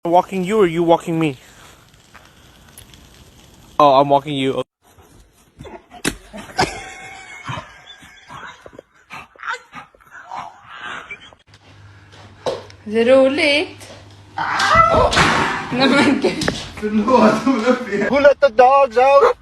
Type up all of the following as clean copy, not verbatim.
Walking you or you walking me? Oh, I'm walking you. Är det roligt? Nej men gud. Förlåt, hon är fel. Who let the dogs out?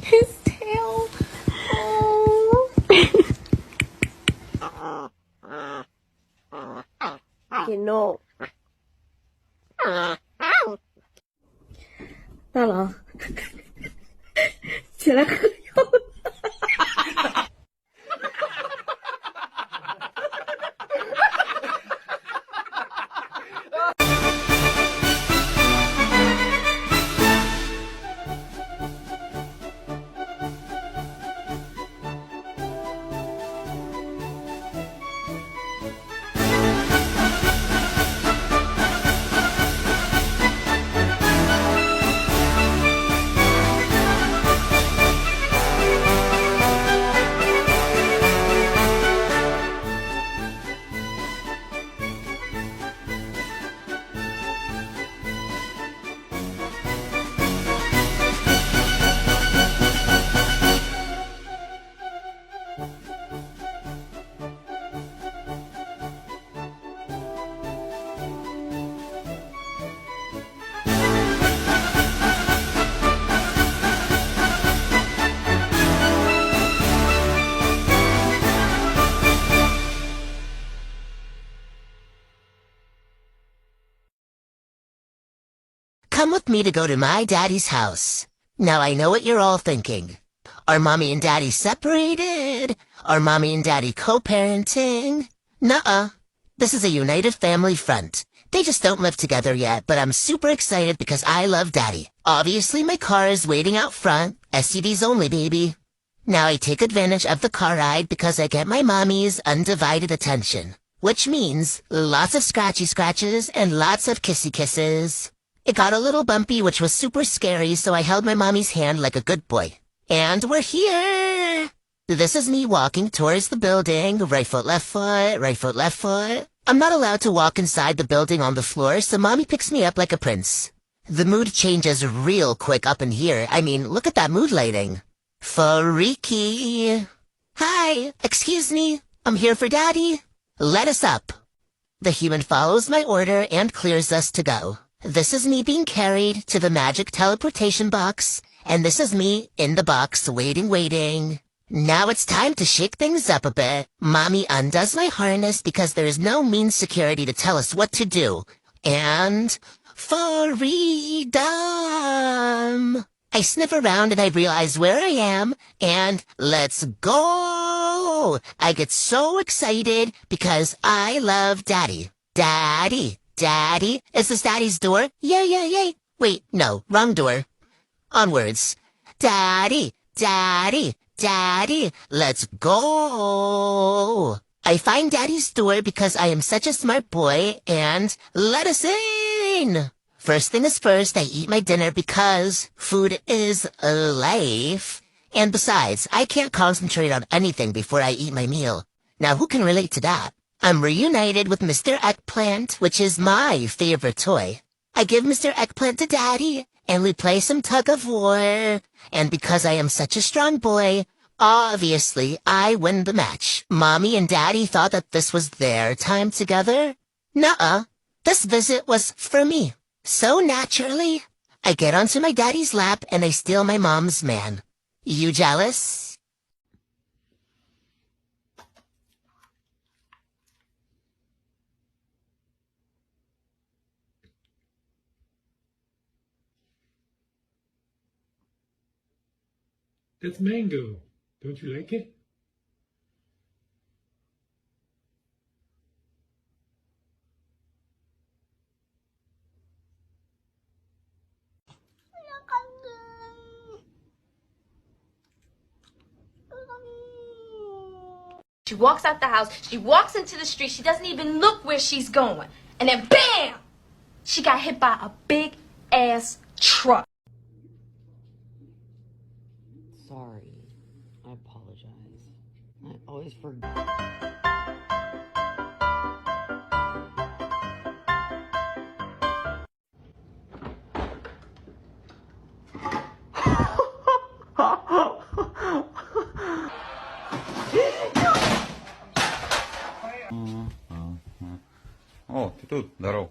His tail. Oh. No. 大郎，起来喝药。Come with me to go to my daddy's house. Now I know what you're all thinking. Are mommy and daddy separated? Are mommy and daddy co-parenting? Nuh-uh. This is a united family front. They just don't live together yet, but I'm super excited because I love daddy. Obviously my car is waiting out front. SUVs only, baby. Now I take advantage of the car ride because I get my mommy's undivided attention. Which means lots of scratchy scratches and lots of kissy kisses. It got a little bumpy, which was super scary, so I held my mommy's hand like a good boy. And we're here! This is me walking towards the building, right foot, left foot, right foot, left foot. I'm not allowed to walk inside the building on the floor, so mommy picks me up like a prince. The mood changes real quick up in here. I mean, look at that mood lighting. Freaky. Hi, excuse me. I'm here for daddy. Let us up. The human follows my order and clears us to go. This is me being carried to the magic teleportation box, and this is me in the box waiting. Now it's time to shake things up a bit. Mommy undoes my harness because there is no mean security to tell us what to do. And freedom! I sniff around and I realize where I am, and let's go! I get so excited because I love daddy. Daddy! Daddy? Is this daddy's door? Yay. Wait, no, wrong door. Onwards. Daddy, daddy, daddy, let's go. I find daddy's door because I am such a smart boy and let us in. First thing is first, I eat my dinner because food is life. And besides, I can't concentrate on anything before I eat my meal. Now who can relate to that? I'm reunited with Mr. Eggplant, which is my favorite toy. I give Mr. Eggplant to Daddy, and we play some tug of war. And because I am such a strong boy, obviously I win the match. Mommy and Daddy thought that this was their time together. Nuh-uh. This visit was for me. So naturally, I get onto my daddy's lap and I steal my mom's man. You jealous? That's mango. Don't you like it? She walks out the house, she walks into the street, she doesn't even look where she's going. And then BAM! She got hit by a big ass truck. Sorry. I apologize. I always forget. О, ты тут, здорово.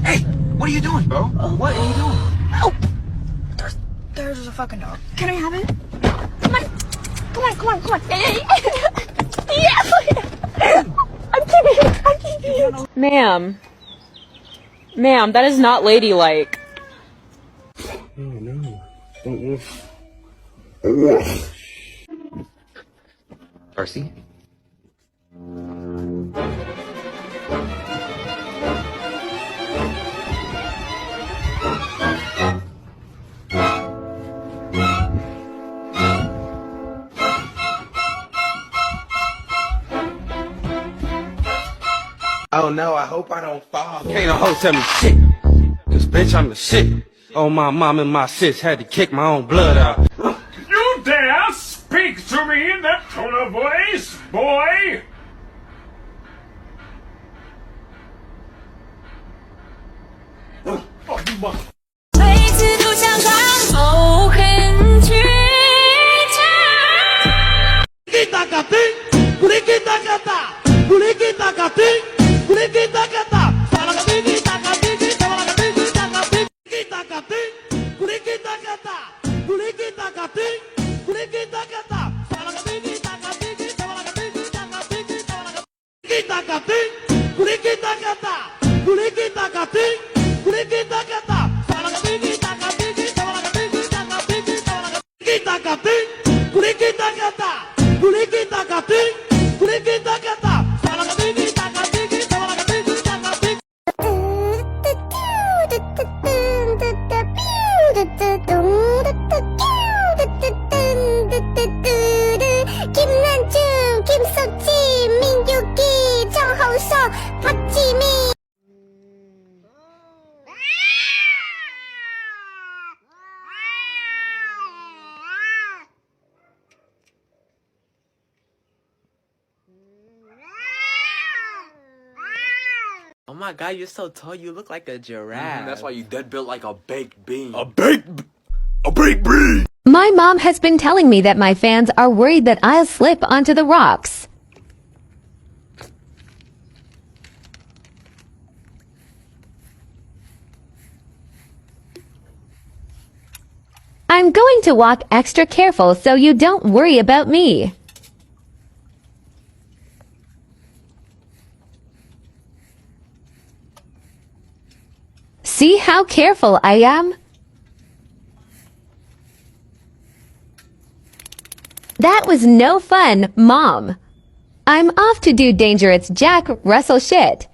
Hey, what are you doing, bro? What are you doing? Oh! There's a fucking dog. Can I have it? Come on. Come on, come on, come on. Yes! I'm keeping it. I'm keeping it. Ma'am. Ma'am, that is not ladylike. Oh no. Don't look. Darcy? Oh no, I hope I don't fall. Can't no hoe tell me shit. Cause bitch, I'm the shit. Oh, my mom and my sis had to kick my own blood out. You dare speak to me in that tone of voice, boy? Oh, you mother. 每次都想张口恨去김난중, 김석지, 민규기, 정홍석, 박지민. Oh my god, you're so tall, you look like a giraffe. That's why you dead built like a baked bean. A baked bean. My mom has been telling me that my fans are worried that I'll slip onto the rocks. I'm going to walk extra careful so you don't worry about me. See how careful I am? That was no fun, Mom. I'm off to do dangerous Jack Russell shit.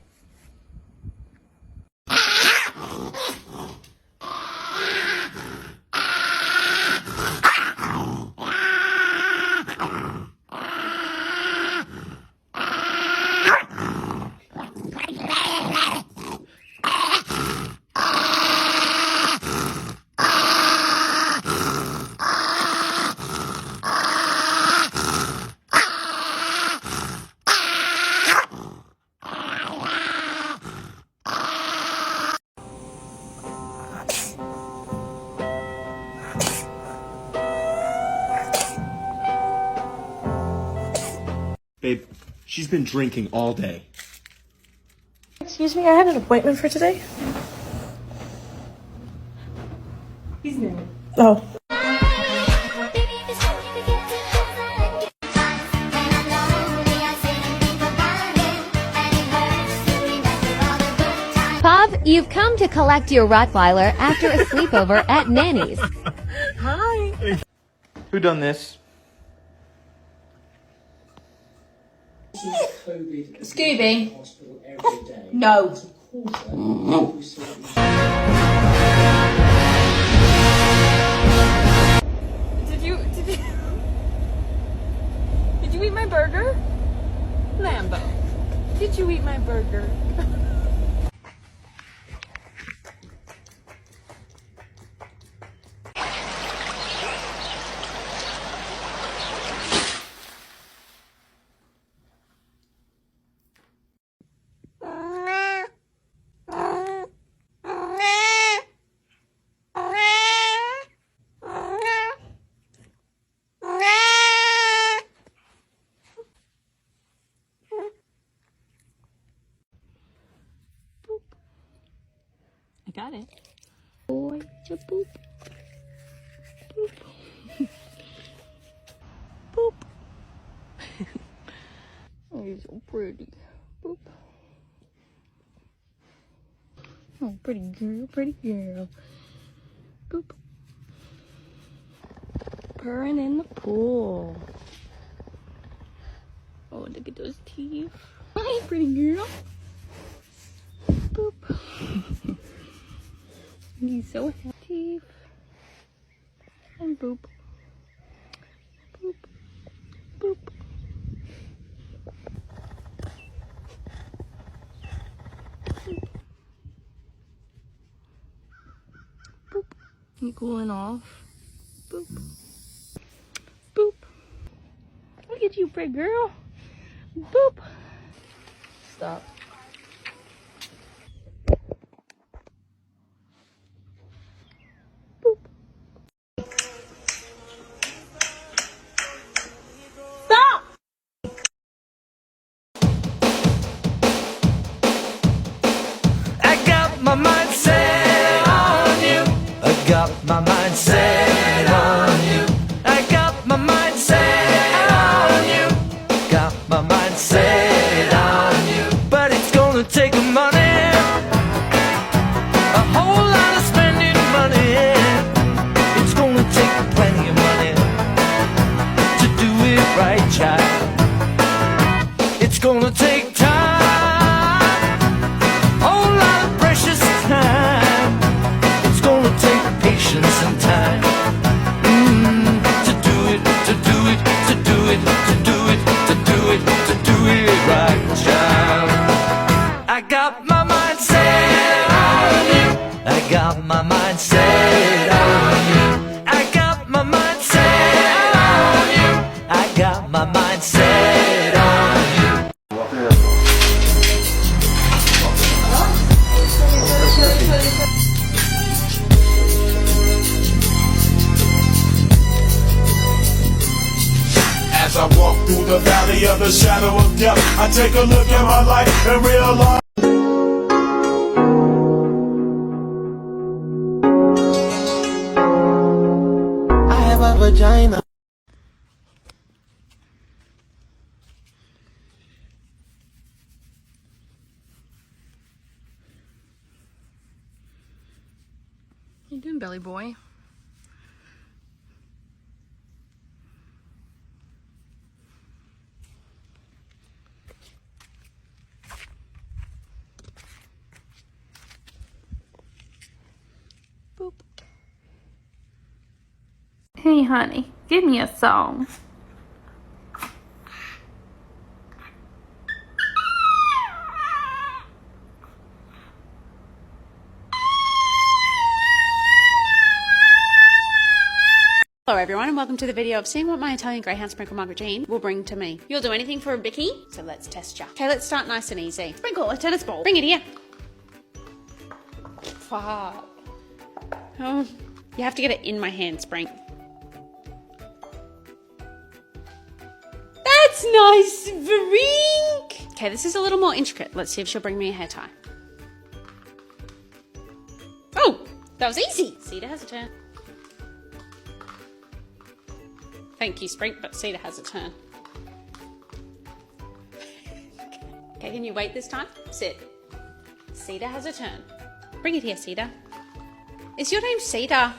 Babe, she's been drinking all day. Excuse me, I had an appointment for today. He's new. Oh. Pop, you've come to collect your Rottweiler after a sleepover at Nanny's. Hi. Who done this? Scooby. No. Did you eat my burger? Lambo, did you eat my burger? I got it. Boy, to boop. Boop. Boop. Oh, you're so pretty. Boop. Oh, pretty girl, pretty girl. Boop. Purring in the pool. Oh, look at those teeth. Hi, pretty girl. Boop. He's so happy. And boop. Boop. Boop. Boop. You cooling off? Boop. Boop. Look at you, pretty girl. Boop. Stop. My mind set on you. I got my mind set on you. I got my mind set on you. Got my mind set on you. But it's gonna take money, a whole lot of spending money. It's gonna take plenty of money to do it right, child. It's gonna take time. Some time to do it, to do it, to do it, to do it, to do it, to do it right, child. I got my mind set on you. I got my mind set on you. I got my mind set on you. I got my mind set on you. As I walk through the valley of the shadow of death, I take a look at my life and realize I have a vagina. How you doing, belly boy? Boop. Hey, honey, give me a song. Hello everyone and welcome to the video of seeing what my Italian Greyhound Sprinkle Margaret Jean will bring to me. You'll do anything for a bicky, so let's test ya. Okay, let's start nice and easy. Sprinkle a tennis ball. Bring it here. Fuck. Oh, you have to get it in my hand, Sprink. That's nice, Vrink! Okay, this is a little more intricate. Let's see if she'll bring me a hair tie. Oh, that was easy. Cedar has a turn. Thank you, Sprink, but Cedar has a turn. Okay, can you wait this time? Sit. Cedar has a turn. Bring it here, Cedar. Is your name Cedar?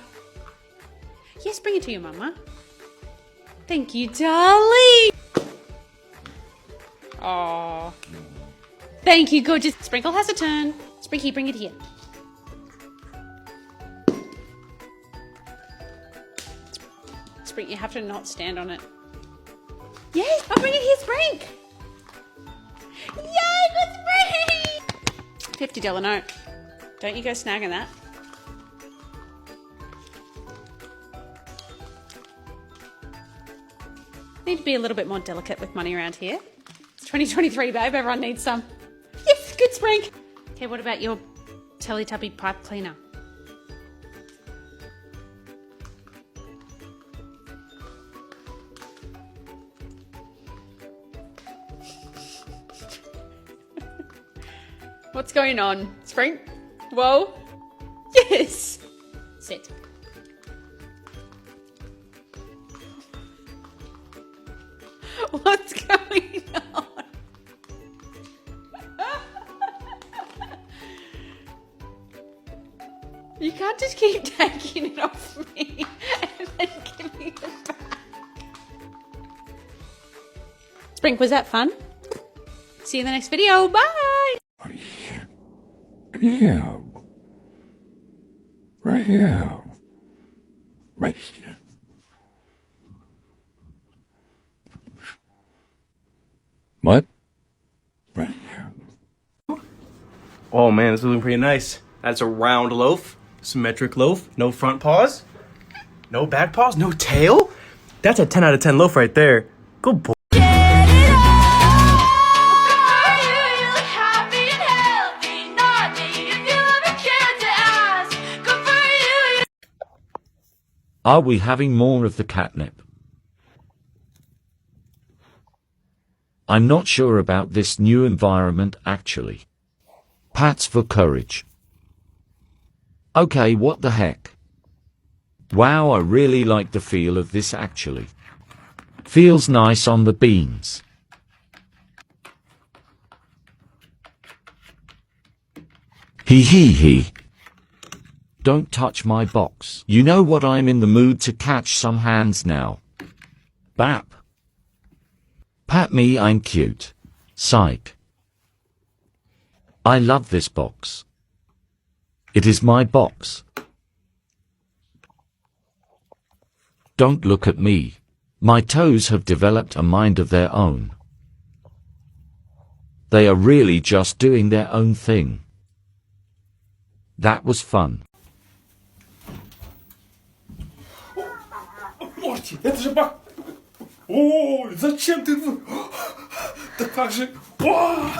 Yes, bring it to your mama. Thank you, darling. Oh. Thank you, gorgeous. Sprinkle has a turn. Sprinky, bring it here. Sprink, you have to not stand on it. Yes, I'll bring it here, Sprink. Yay, good Sprink! $50 note. Don't you go snagging that. Need to be a little bit more delicate with money around here. It's 2023, babe. Everyone needs some. Yes, good Sprink. Okay, what about your Teletubby pipe cleaner? What's going on? Sprink? Whoa. Yes. Sit. What's going on? You can't just keep taking it off me and then giving it back. Sprink, was that fun? See you in the next video. Bye. Yeah. Right here. Right here. What? Right here. Oh man, this is looking pretty nice. That's a round loaf, symmetric loaf, no front paws, no back paws, no tail. That's a 10 out of 10 loaf right there. Good boy. Are we having more of the catnip? I'm not sure about this new environment actually. Pats for courage. Okay, what the heck? Wow, I really like the feel of this actually. Feels nice on the beans. Hee hee hee. Don't touch my box. You know what, I'm in the mood to catch some hands now. Bap. Pat me, I'm cute. Psych. I love this box. It is my box. Don't look at me. My toes have developed a mind of their own. They are really just doing their own thing. That was fun. Морти, это же бак... О, зачем ты... Да как же... О!